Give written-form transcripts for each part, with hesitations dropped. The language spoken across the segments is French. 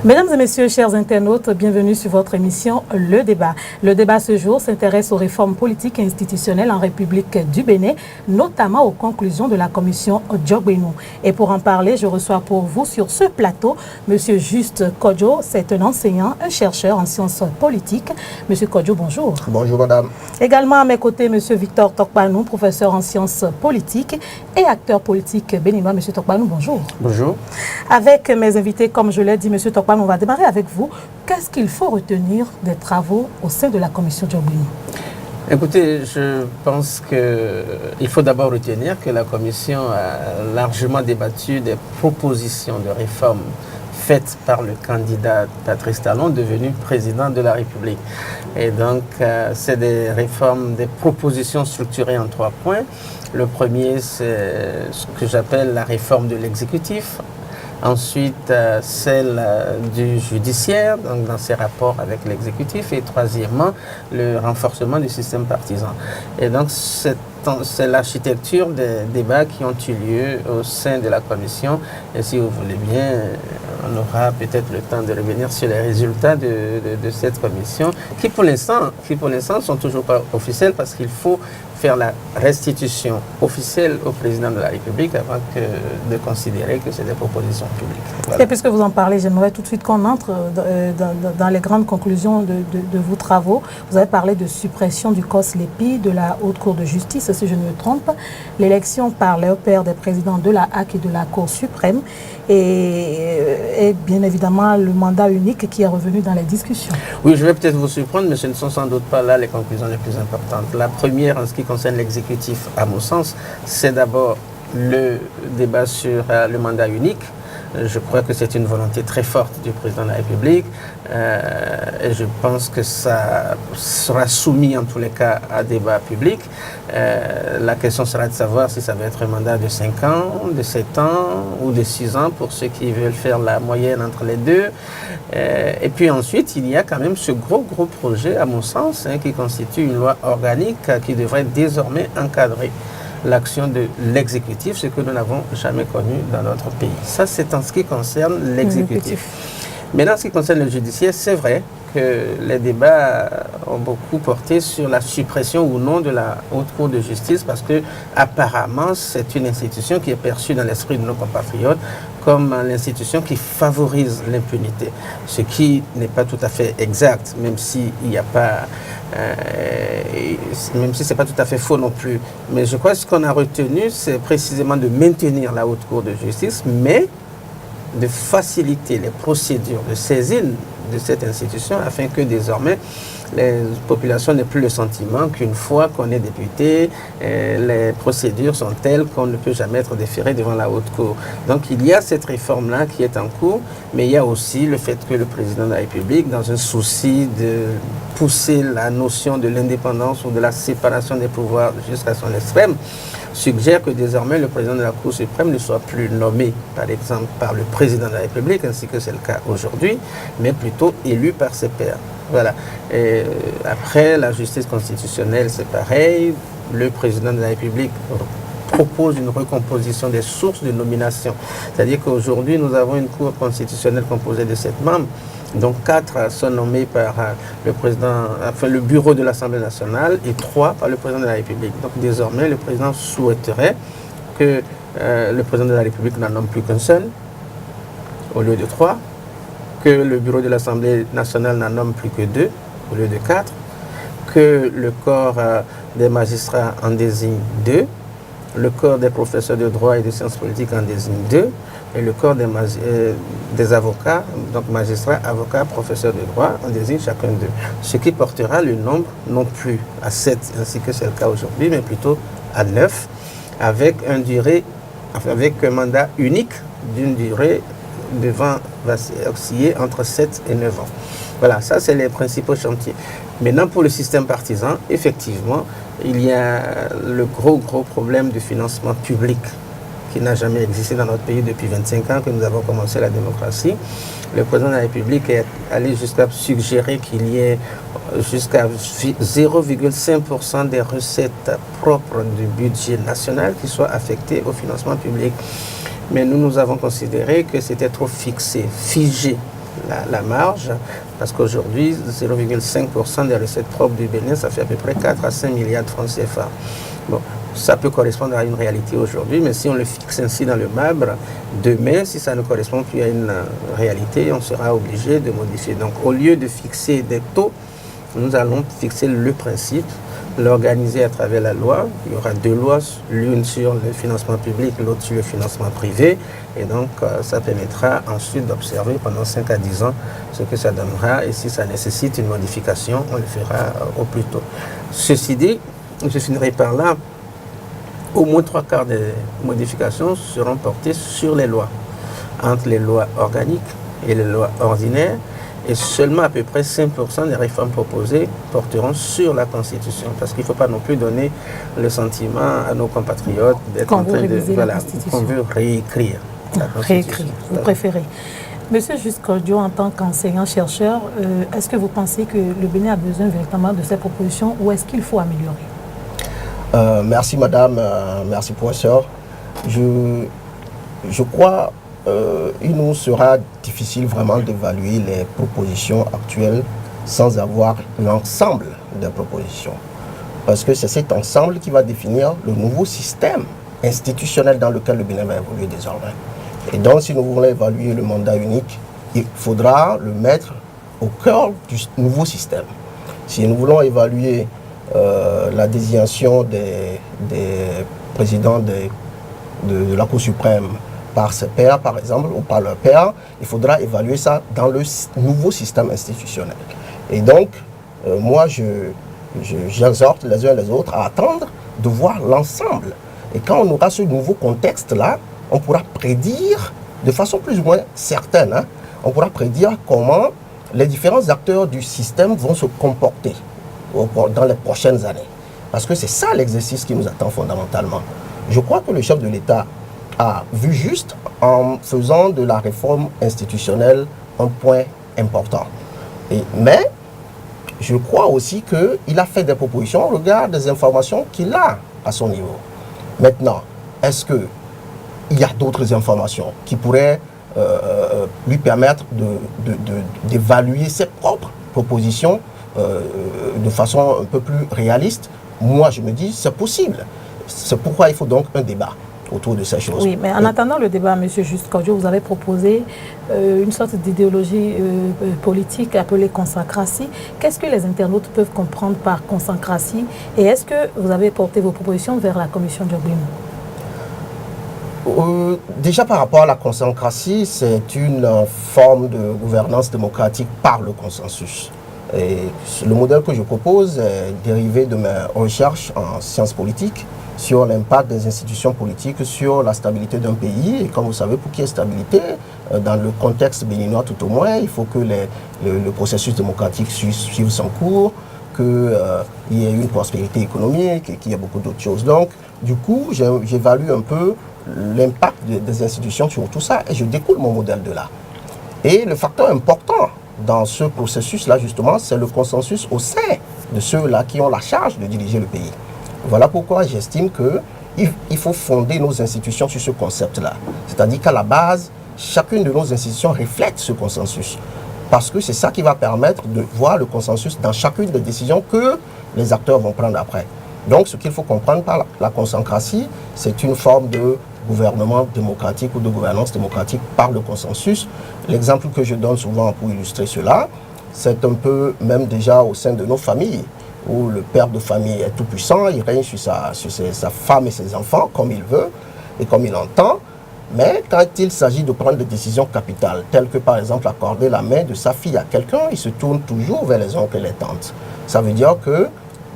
Mesdames et messieurs, chers internautes, bienvenue sur votre émission Le Débat. Le débat ce jour s'intéresse aux réformes politiques et institutionnelles en République du Bénin, notamment aux conclusions de la commission Djogbenou. Et pour en parler, je reçois pour vous sur ce plateau Monsieur Juste Kodjo. C'est un enseignant, un chercheur en sciences politiques. Monsieur Kodjo, bonjour. Bonjour madame. Également à mes côtés, Monsieur Victor Tokpanou, professeur en sciences politiques et acteur politique béninois. Monsieur Tokpanou, bonjour. Bonjour. Avec mes invités, comme je l'ai dit, Monsieur Tokpanou, on va démarrer avec vous. Qu'est-ce qu'il faut retenir des travaux au sein de la commission Djogbenou? Écoutez, je pense qu'il faut d'abord retenir que la commission a largement débattu des propositions de réforme faites par le candidat Patrice Talon, devenu président de la République. Et donc, c'est des réformes, des propositions structurées en 3 points. Le premier, c'est ce que j'appelle la réforme de l'exécutif. Ensuite, celle du judiciaire, donc dans ses rapports avec l'exécutif. Et troisièmement, le renforcement du système partisan. Et donc, c'est l'architecture des débats qui ont eu lieu au sein de la commission. Et si vous voulez bien, on aura peut-être le temps de revenir sur les résultats de cette commission, qui pour l'instant ne sont toujours pas officiels parce qu'il faut faire la restitution officielle au président de la République avant de considérer que c'est des propositions publiques. Voilà. Et puisque vous en parlez, j'aimerais tout de suite qu'on entre dans les grandes conclusions de vos travaux. Vous avez parlé de suppression du COS-LEPI, de la Haute Cour de justice, si je ne me trompe, l'élection par les pairs des présidents de la HAC et de la Cour suprême, et bien évidemment le mandat unique qui est revenu dans les discussions. Oui, je vais peut-être vous surprendre, mais ce ne sont sans doute pas là les conclusions les plus importantes. La première, en ce qui concerne l'exécutif, à mon sens, c'est d'abord le débat sur le mandat unique. Je crois que c'est une volonté très forte du président de la République et je pense que ça sera soumis en tous les cas à débat public. La question sera de savoir si ça va être un mandat de 5 ans, de 7 ans ou de 6 ans pour ceux qui veulent faire la moyenne entre les deux. Et puis ensuite, il y a quand même ce gros projet, à mon sens, qui constitue une loi organique qui devrait désormais encadrer l'action de l'exécutif, ce que nous n'avons jamais connu dans notre pays. Ça, c'est en ce qui concerne l'exécutif. Maintenant, en ce qui concerne le judiciaire, c'est vrai que les débats ont beaucoup porté sur la suppression ou non de la Haute Cour de justice parce que apparemment, c'est une institution qui est perçue dans l'esprit de nos compatriotes comme l'institution qui favorise l'impunité, ce qui n'est pas tout à fait exact, même si il n'y a pas, même si c'est pas tout à fait faux non plus. Mais je crois que ce qu'on a retenu, c'est précisément de maintenir la Haute Cour de justice, mais de faciliter les procédures de saisine de cette institution afin que désormais les populations n'aient plus le sentiment qu'une fois qu'on est député, les procédures sont telles qu'on ne peut jamais être déféré devant la haute cour. Donc il y a cette réforme-là qui est en cours, mais il y a aussi le fait que le président de la République, dans un souci de pousser la notion de l'indépendance ou de la séparation des pouvoirs jusqu'à son extrême, suggère que désormais le président de la Cour suprême ne soit plus nommé, par exemple, par le président de la République, ainsi que c'est le cas aujourd'hui, mais plutôt élu par ses pairs. Voilà. Et après, la justice constitutionnelle, c'est pareil. Le président de la République propose une recomposition des sources de nomination. C'est-à-dire qu'aujourd'hui, nous avons une Cour constitutionnelle composée de 7 membres, dont 4 sont nommés par le président, enfin le bureau de l'Assemblée nationale et 3 par le président de la République. Donc désormais, le président souhaiterait que le président de la République n'en nomme plus qu'un seul, au lieu de 3, que le bureau de l'Assemblée nationale n'en nomme plus que 2, au lieu de 4, que le corps des magistrats en désigne 2, le corps des professeurs de droit et de sciences politiques en désigne 2, et le corps des avocats, donc magistrats, avocats, professeurs de droit, en désigne chacun d'eux. Ce qui portera le nombre non plus à 7, ainsi que c'est le cas aujourd'hui, mais plutôt à 9, avec un mandat unique d'une durée devant osciller entre 7 et 9 ans. Voilà, ça c'est les principaux chantiers. Maintenant, pour le système partisan, effectivement, il y a le gros problème du financement public qui n'a jamais existé dans notre pays depuis 25 ans que nous avons commencé la démocratie. Le président de la République est allé jusqu'à suggérer qu'il y ait jusqu'à 0,5% des recettes propres du budget national qui soient affectées au financement public. Mais nous avons considéré que c'était trop figé la marge, parce qu'aujourd'hui, 0,5% des recettes propres du Bénin, ça fait à peu près 4 à 5 milliards de francs CFA. Bon, ça peut correspondre à une réalité aujourd'hui, mais si on le fixe ainsi dans le marbre, demain, si ça ne correspond plus à une réalité, on sera obligé de modifier. Donc, au lieu de fixer des taux, nous allons fixer le principe, l'organiser à travers la loi. Il y aura 2 lois, l'une sur le financement public, l'autre sur le financement privé. Et donc, ça permettra ensuite d'observer pendant 5 à 10 ans ce que ça donnera. Et si ça nécessite une modification, on le fera au plus tôt. Ceci dit, je finirai par là. Au moins 3/4 des modifications seront portées sur les lois, entre les lois organiques et les lois ordinaires. Et seulement à peu près 5% des réformes proposées porteront sur la Constitution. Parce qu'il ne faut pas non plus donner le sentiment à nos compatriotes d'être en train de... Voilà, qu'on veut réécrire la Constitution. Réécrire, vous préférez. Monsieur Juste-Cordio, en tant qu'enseignant-chercheur, est-ce que vous pensez que le Bénin a besoin véritablement de ces propositions ou est-ce qu'il faut améliorer? Merci madame, merci professeur. Je crois il nous sera difficile vraiment d'évaluer les propositions actuelles sans avoir l'ensemble des propositions. Parce que c'est cet ensemble qui va définir le nouveau système institutionnel dans lequel le Bénin va évoluer désormais. Et donc si nous voulons évaluer le mandat unique, il faudra le mettre au cœur du nouveau système. Si nous voulons évaluer la désignation des présidents de la Cour suprême par ses pairs, par exemple, ou par leur père, il faudra évaluer ça dans le nouveau système institutionnel. Et donc, moi, j'exhorte les uns et les autres à attendre de voir l'ensemble. Et quand on aura ce nouveau contexte-là, on pourra prédire, de façon plus ou moins certaine, on pourra prédire comment les différents acteurs du système vont se comporter dans les prochaines années. Parce que c'est ça l'exercice qui nous attend fondamentalement. Je crois que le chef de l'État a vu juste en faisant de la réforme institutionnelle un point important. Mais je crois aussi qu'il a fait des propositions au regard des informations qu'il a à son niveau. Maintenant, est-ce qu'il y a d'autres informations qui pourraient lui permettre d'évaluer ses propres propositions de façon un peu plus réaliste? Moi, je me dis, c'est possible. C'est pourquoi il faut donc un débat autour de ces choses. Oui, mais en attendant le débat, M. Juste-Cordio, vous avez proposé une sorte d'idéologie politique appelée consacratie. Qu'est-ce que les internautes peuvent comprendre par consacratie? Et est-ce que vous avez porté vos propositions vers la commission Djogbeno? Déjà par rapport à la consacratie, c'est une forme de gouvernance démocratique par le consensus. Et le modèle que je propose est dérivé de mes recherches en sciences politiques sur l'impact des institutions politiques sur la stabilité d'un pays. Et comme vous savez, pour qu'il y ait stabilité, dans le contexte béninois tout au moins, il faut que le processus démocratique suive son cours, qu'il y ait une prospérité économique et qu'il y ait beaucoup d'autres choses. Donc, du coup, j'évalue un peu l'impact des institutions sur tout ça et je découle mon modèle de là. Et le facteur important dans ce processus-là, justement, c'est le consensus au sein de ceux-là qui ont la charge de diriger le pays. Voilà pourquoi j'estime qu'il faut fonder nos institutions sur ce concept-là. C'est-à-dire qu'à la base, chacune de nos institutions reflète ce consensus. Parce que c'est ça qui va permettre de voir le consensus dans chacune des décisions que les acteurs vont prendre après. Donc, ce qu'il faut comprendre par la consacratie, c'est une forme de gouvernement démocratique ou de gouvernance démocratique par le consensus. L'exemple que je donne souvent pour illustrer cela, c'est un peu même déjà au sein de nos familles, où le père de famille est tout puissant, il règne sur sa femme et ses enfants comme il veut et comme il entend. Mais quand il s'agit de prendre des décisions capitales, telles que par exemple accorder la main de sa fille à quelqu'un, il se tourne toujours vers les oncles et les tantes. Ça veut dire que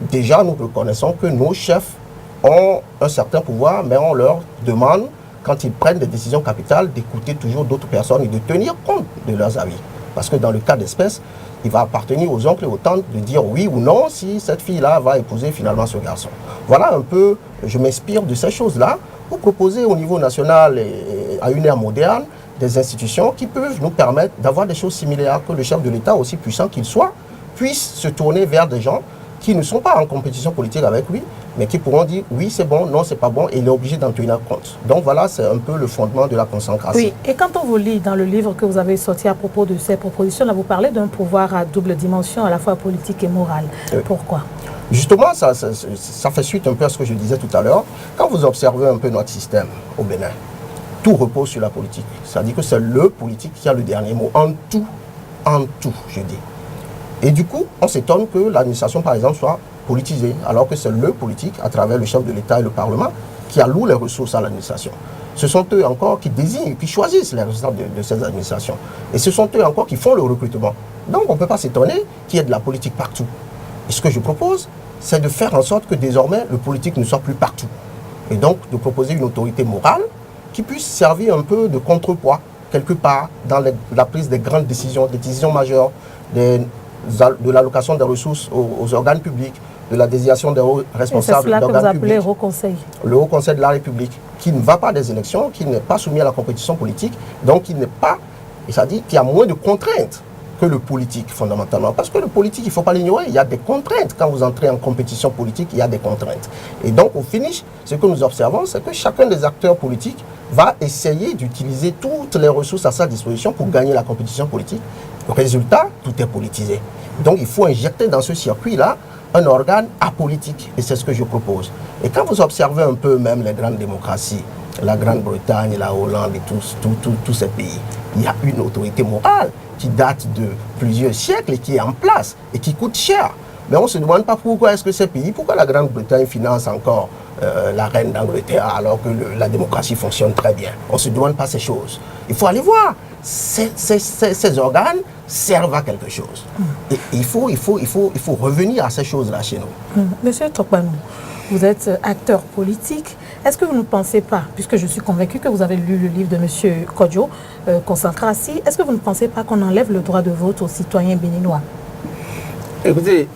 déjà nous reconnaissons que nos chefs ont un certain pouvoir, mais on leur demande, quand ils prennent des décisions capitales, d'écouter toujours d'autres personnes et de tenir compte de leurs avis. Parce que dans le cas d'espèce, il va appartenir aux oncles et aux tantes de dire oui ou non si cette fille-là va épouser finalement ce garçon. Voilà un peu, je m'inspire de ces choses-là pour proposer au niveau national et à une ère moderne des institutions qui peuvent nous permettre d'avoir des choses similaires, que le chef de l'État, aussi puissant qu'il soit, puisse se tourner vers des gens qui ne sont pas en compétition politique avec lui, mais qui pourront dire oui c'est bon, non c'est pas bon, et il est obligé d'en tenir compte. Donc voilà, c'est un peu le fondement de la concentration. Oui, et quand on vous lit dans le livre que vous avez sorti à propos de ces propositions, là, vous parlez d'un pouvoir à double dimension, à la fois politique et morale. Oui. Pourquoi? Justement, ça fait suite un peu à ce que je disais tout à l'heure. Quand vous observez un peu notre système au Bénin, tout repose sur la politique. C'est-à-dire que c'est le politique qui a le dernier mot en tout, je dis. Et du coup, on s'étonne que l'administration, par exemple, soit politisée, alors que c'est le politique, à travers le chef de l'État et le Parlement, qui alloue les ressources à l'administration. Ce sont eux encore qui désignent, qui choisissent les responsables de ces administrations. Et ce sont eux encore qui font le recrutement. Donc on ne peut pas s'étonner qu'il y ait de la politique partout. Et ce que je propose, c'est de faire en sorte que désormais, le politique ne soit plus partout. Et donc de proposer une autorité morale qui puisse servir un peu de contrepoids, quelque part, dans la prise des grandes décisions, des décisions majeures, de l'allocation des ressources aux organes publics, de la désignation des responsables d'organes publics. Le Haut Conseil. Le Haut Conseil de la République, qui ne va pas des élections, qui n'est pas soumis à la compétition politique, donc qui n'est pas, c'est-à-dire qu'il y a moins de contraintes que le politique, fondamentalement. Parce que le politique, il ne faut pas l'ignorer, il y a des contraintes. Quand vous entrez en compétition politique, il y a des contraintes. Et donc, au finish, ce que nous observons, c'est que chacun des acteurs politiques va essayer d'utiliser toutes les ressources à sa disposition pour gagner la compétition politique. Le résultat, tout est politisé. Donc, il faut injecter dans ce circuit-là un organe apolitique. Et c'est ce que je propose. Et quand vous observez un peu même les grandes démocraties, la Grande-Bretagne, la Hollande et tous ces pays, il y a une autorité morale qui date de plusieurs siècles et qui est en place et qui coûte cher. Mais on ne se demande pas pourquoi est-ce que ces pays, pourquoi la Grande-Bretagne finance encore la reine d'Angleterre alors que la démocratie fonctionne très bien. On ne se demande pas ces choses. Il faut aller voir. Ces organes servent à quelque chose. Et il faut revenir à ces choses-là chez nous. Monsieur Tokpanou, vous êtes acteur politique. Est-ce que vous ne pensez pas, puisque je suis convaincu que vous avez lu le livre de M. Kodjo, Concentration, est-ce que vous ne pensez pas qu'on enlève le droit de vote aux citoyens béninois? Écoutez,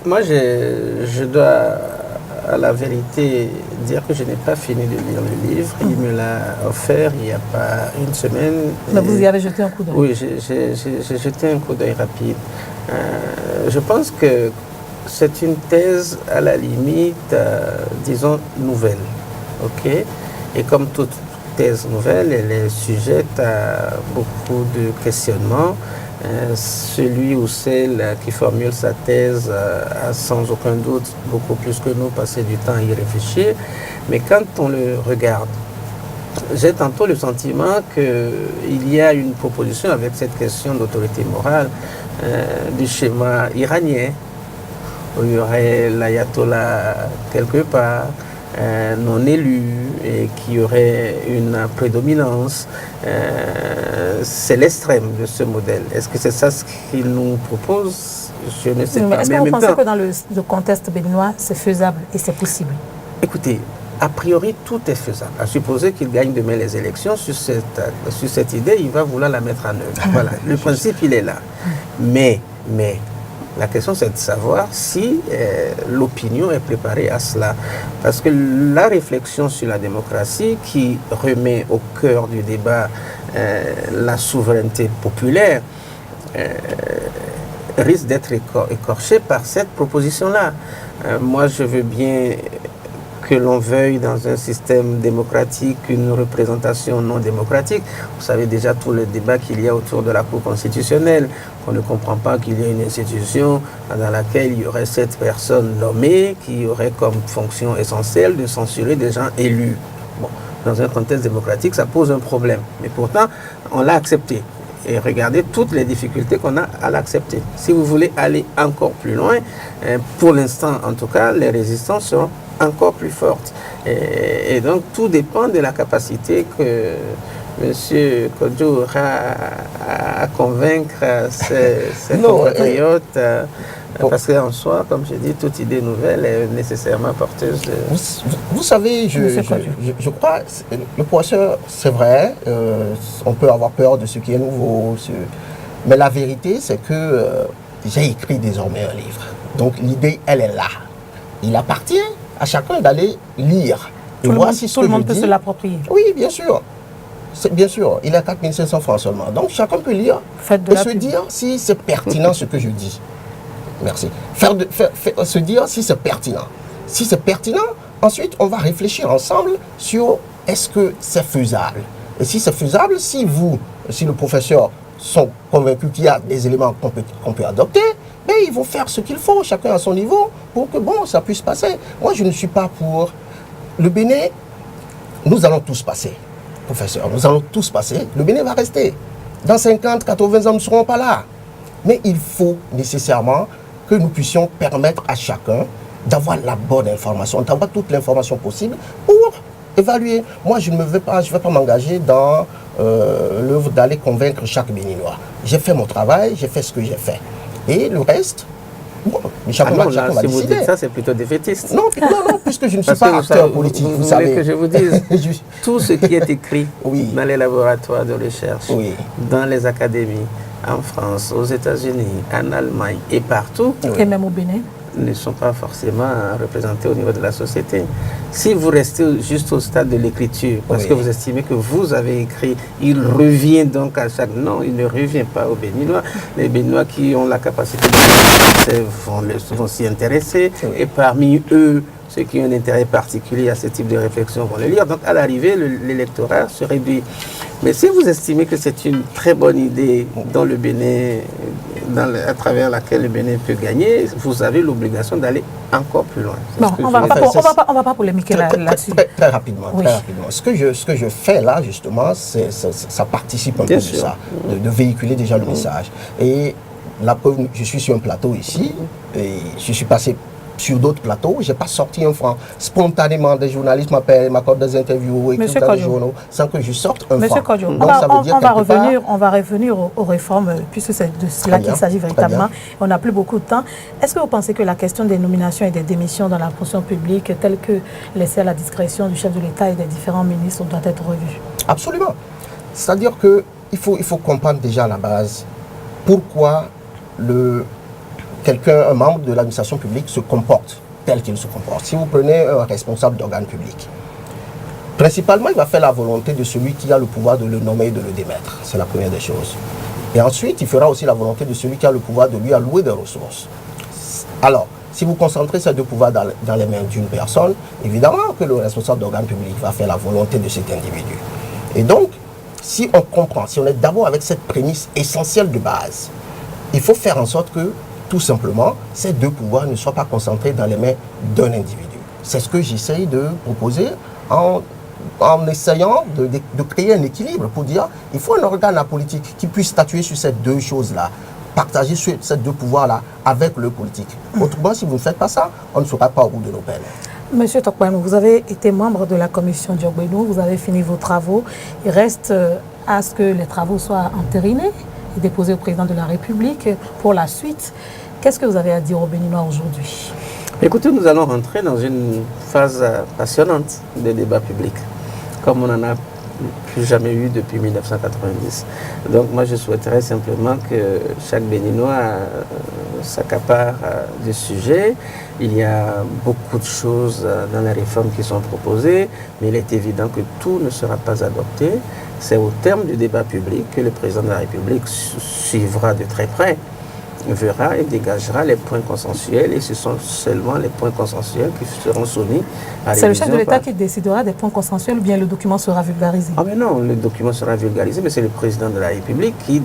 moi je dois à la vérité dire que je n'ai pas fini de lire le livre. Il me l'a offert il n'y a pas une semaine. Mais vous y avez jeté un coup d'œil? Oui, j'ai jeté un coup d'œil rapide. Je pense que c'est une thèse à la limite, disons, nouvelle. Okay? Et comme toute thèse nouvelle, elle est sujette à beaucoup de questionnements. Celui ou celle qui formule sa thèse a sans aucun doute beaucoup plus que nous passé du temps à y réfléchir. Mais quand on le regarde, j'ai tantôt le sentiment qu'il y a une proposition avec cette question d'autorité morale du schéma iranien, où il y aurait l'ayatollah quelque part, non élu, et qui aurait une prédominance. C'est l'extrême de ce modèle. Est-ce que c'est ça ce qu'il nous propose? Je ne sais pas. Est-ce que vous pensez que dans le contexte béninois, c'est faisable et c'est possible? Écoutez, a priori, tout est faisable. À supposer qu'il gagne demain les élections, sur cette idée, il va vouloir la mettre en œuvre. Voilà, le principe, il est là. Mais la question, c'est de savoir si l'opinion est préparée à cela. Parce que la réflexion sur la démocratie, qui remet au cœur du débat la souveraineté populaire, risque d'être écorchée par cette proposition-là. Moi, je veux bien que l'on veuille dans un système démocratique une représentation non démocratique. Vous savez déjà tout le débat qu'il y a autour de la Cour constitutionnelle. On ne comprend pas qu'il y ait une institution dans laquelle il y aurait 7 personnes nommées qui auraient comme fonction essentielle de censurer des gens élus. Bon, dans un contexte démocratique, ça pose un problème. Mais pourtant, on l'a accepté. Et regardez toutes les difficultés qu'on a à l'accepter. Si vous voulez aller encore plus loin, pour l'instant en tout cas, les résistances seront encore plus fortes. Et donc tout dépend de la capacité que M. Kodjo aura à convaincre ses compatriotes. Parce qu'en soi, comme je dis, toute idée nouvelle est nécessairement porteuse de... Vous savez, je crois, le poisseur, c'est vrai, on peut avoir peur de ce qui est nouveau, mais la vérité, c'est que j'ai écrit désormais un livre. Donc l'idée, elle est là. Il appartient à chacun d'aller lire. Tout le monde peut se l'approprier. Oui, bien sûr. Bien sûr, il a 4500 francs seulement. Donc chacun peut lire et se dire si c'est pertinent ce que je dis. Merci. Se dire si c'est pertinent. Si c'est pertinent, ensuite, on va réfléchir ensemble sur est-ce que c'est faisable. Et si c'est faisable, si le professeur sont convaincus qu'il y a des éléments qu'on peut adopter, ben, ils vont faire ce qu'il faut, chacun à son niveau, pour que ça puisse passer. Moi, je ne suis pas pour le Bénin. Nous allons tous passer, professeur, nous allons tous passer. Le Bénin va rester. Dans 50, 80 ans, nous ne serons pas là. Mais il faut nécessairement que nous puissions permettre à chacun d'avoir la bonne information, d'avoir toute l'information possible pour évaluer. Moi, je ne vais pas m'engager dans l'œuvre d'aller convaincre chaque Béninois. J'ai fait mon travail, j'ai fait ce que j'ai fait. Et le reste, chacun va si vous décider. dites ça, c'est plutôt défaitiste. Non, puisque je ne suis pas acteur politique, vous savez. Voulez que je vous dise, tout ce qui est écrit Oui. dans les laboratoires de recherche, Oui. dans les académies, en France, aux États-Unis, en Allemagne et partout, Et même au Bénin. ne sont pas forcément représentés au niveau de la société. Si vous restez juste au stade de l'écriture, parce que vous estimez que vous avez écrit, il revient donc à chaque... Non, il ne revient pas aux Béninois. Les Béninois qui ont la capacité de vont s'y intéresser, et parmi eux, ceux qui ont un intérêt particulier à ce type de réflexion vont le lire. Donc à l'arrivée, l'électorat se réduit. Mais si vous estimez que c'est une très bonne idée dans le Bénin, à travers laquelle le Bénin peut gagner, vous avez l'obligation d'aller encore plus loin. Bon, on va pas polémiquer là-dessus. Très rapidement, très rapidement. Ce que je fais là, justement, ça participe un peu de ça, de véhiculer déjà le message. Et la preuve, je suis sur un plateau ici, et je suis passé sur d'autres plateaux, je n'ai pas sorti un franc. Spontanément, des journalistes m'accordent des interviews, écrivent dans les journaux, sans que je sorte un franc. Monsieur Kodjo, on va revenir aux réformes, puisque c'est de cela qu'il s'agit véritablement. On n'a plus beaucoup de temps. Est-ce que vous pensez que la question des nominations et des démissions dans la fonction publique, telle que laissée à la discrétion du chef de l'État et des différents ministres, doit être revue? Absolument. C'est-à-dire qu'il faut comprendre déjà à la base pourquoi un membre de l'administration publique se comporte tel qu'il se comporte. Si vous prenez un responsable d'organe public, principalement, il va faire la volonté de celui qui a le pouvoir de le nommer et de le démettre. C'est la première des choses. Et ensuite, il fera aussi la volonté de celui qui a le pouvoir de lui allouer des ressources. Alors, si vous concentrez ces deux pouvoirs dans les mains d'une personne, évidemment que le responsable d'organe public va faire la volonté de cet individu. Et donc, si on comprend, si on est d'abord avec cette prémisse essentielle de base, il faut faire en sorte que tout simplement, ces deux pouvoirs ne soient pas concentrés dans les mains d'un individu. C'est ce que j'essaye de proposer en essayant de créer un équilibre pour dire il faut un organe politique qui puisse statuer sur ces deux choses-là, partager sur ces deux pouvoirs-là avec le politique. Autrement, si vous ne faites pas ça, on ne sera pas au bout de nos peines. Monsieur Tokpouaimou, vous avez été membre de la commission Diogbénou, vous avez fini vos travaux. Il reste à ce que les travaux soient entérinés et déposés au président de la République pour la suite. Qu'est-ce que vous avez à dire aux Béninois aujourd'hui? Écoutez, nous allons rentrer dans une phase passionnante de débat public, comme on n'en a plus jamais eu depuis 1990. Donc moi, je souhaiterais simplement que chaque Béninois s'accapare du sujet. Il y a beaucoup de choses dans les réformes qui sont proposées, mais il est évident que tout ne sera pas adopté. C'est au terme du débat public que le président de la République suivra de très près, verra et dégagera les points consensuels, et ce sont seulement les points consensuels qui seront soumis à révision. C'est le chef de l'État qui décidera des points consensuels ou bien le document sera vulgarisé? Ah mais non, le document sera vulgarisé, mais c'est le président de la République qui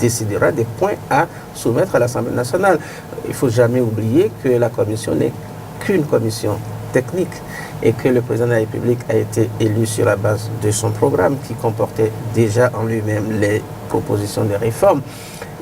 décidera des points à soumettre à l'Assemblée nationale. Il ne faut jamais oublier que la commission n'est qu'une commission technique et que le président de la République a été élu sur la base de son programme qui comportait déjà en lui-même les propositions de réforme.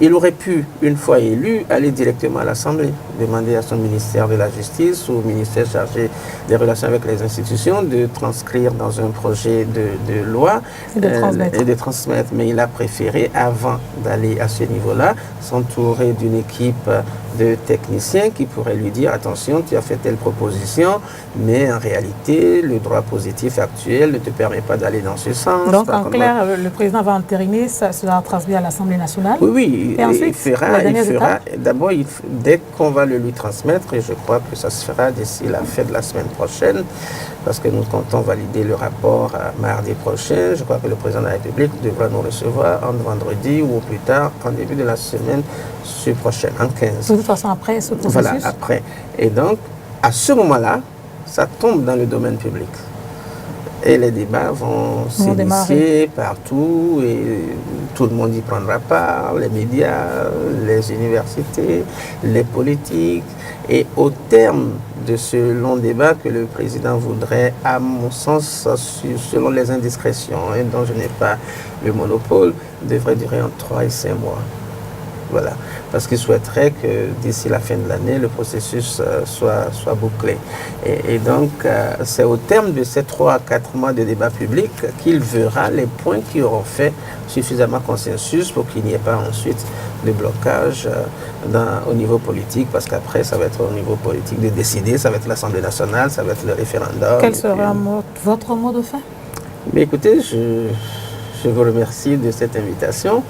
Il aurait pu, une fois élu, aller directement à l'Assemblée, demander à son ministère de la Justice ou au ministère chargé des relations avec les institutions de transcrire dans un projet de loi et de transmettre. Mais il a préféré, avant d'aller à ce niveau-là, s'entourer d'une équipe de techniciens qui pourraient lui dire « Attention, tu as fait telle proposition, mais en réalité, le droit positif actuel ne te permet pas d'aller dans ce sens. » Donc, en clair, le président va entériner, ça sera transmis à l'Assemblée nationale. Oui. Et ensuite, il fera d'abord, dès qu'on va le lui transmettre, et je crois que ça se fera d'ici la fin de la semaine prochaine, parce que nous comptons valider le rapport mardi prochain. Je crois que le président de la République devra nous recevoir en vendredi ou au plus tard, en début de la semaine prochaine, en 15. De toute façon, après ce processus. Voilà, après. Et donc, à ce moment-là, ça tombe dans le domaine public. Et les débats vont s'initier partout et tout le monde y prendra part, les médias, les universités, les politiques. Et au terme de ce long débat que le président voudrait, à mon sens, selon les indiscrétions, et dont je n'ai pas le monopole, devrait durer entre 3 et 5 mois. Voilà. Parce qu'il souhaiterait que d'ici la fin de l'année, le processus soit bouclé. Et donc, c'est au terme de ces 3 à 4 mois de débat public qu'il verra les points qui auront fait suffisamment consensus pour qu'il n'y ait pas ensuite de blocage au niveau politique, parce qu'après, ça va être au niveau politique de décider, ça va être l'Assemblée nationale, ça va être le référendum. Quel sera votre mot de fin? Mais écoutez, je vous remercie de cette invitation.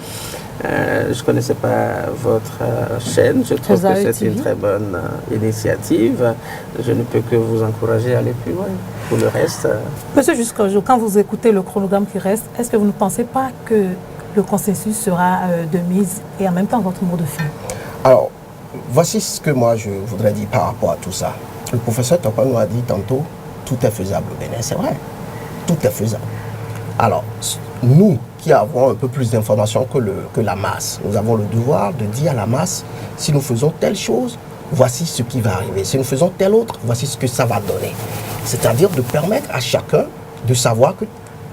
Je ne connaissais pas votre chaîne. Je trouve que c'est une très bonne initiative. Je ne peux que vous encourager à aller plus loin. Pour le reste... Monsieur Jusqu'au-Jour, quand vous écoutez le chronogramme qui reste, est-ce que vous ne pensez pas que le consensus sera de mise et en même temps votre mot de fin? Alors, voici ce que moi je voudrais dire par rapport à tout ça. Le professeur Topin nous a dit tantôt, tout est faisable au Bénin. C'est vrai, tout est faisable. Alors, nous qui avons un peu plus d'informations que la masse, nous avons le devoir de dire à la masse, si nous faisons telle chose, voici ce qui va arriver. Si nous faisons telle autre, voici ce que ça va donner. C'est-à-dire de permettre à chacun de savoir que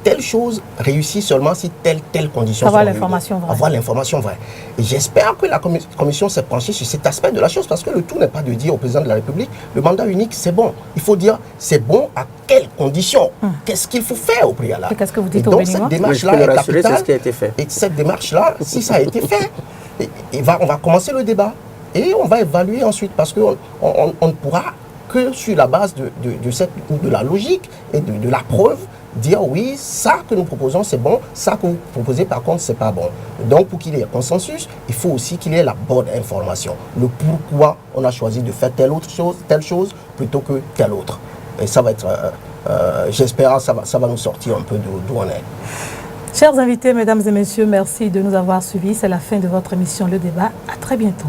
telle chose réussit seulement si telle condition avoir l'information vraie. Avoir l'information vraie. Et j'espère que la commission s'est penchée sur cet aspect de la chose, parce que le tout n'est pas de dire au président de la République, le mandat unique c'est bon. Il faut dire c'est bon à quelles conditions. Qu'est-ce qu'il faut faire au préalable. Qu'est-ce que vous dites et au donc Béninois? cette démarche-là est capitale. C'est ce qui a été fait. Et cette démarche-là, si ça a été fait, on va commencer le débat. Et on va évaluer ensuite, parce qu'on ne pourra que sur la base de la logique et de la preuve, dire oui, ça que nous proposons c'est bon, ça que vous proposez par contre c'est pas bon. Donc pour qu'il y ait consensus, il faut aussi qu'il y ait la bonne information. Le pourquoi on a choisi de faire telle chose plutôt que telle autre. Et ça va être, j'espère, ça va nous sortir un peu d'où on est. Chers invités, mesdames et messieurs, merci de nous avoir suivis. C'est la fin de votre émission Le Débat. À très bientôt.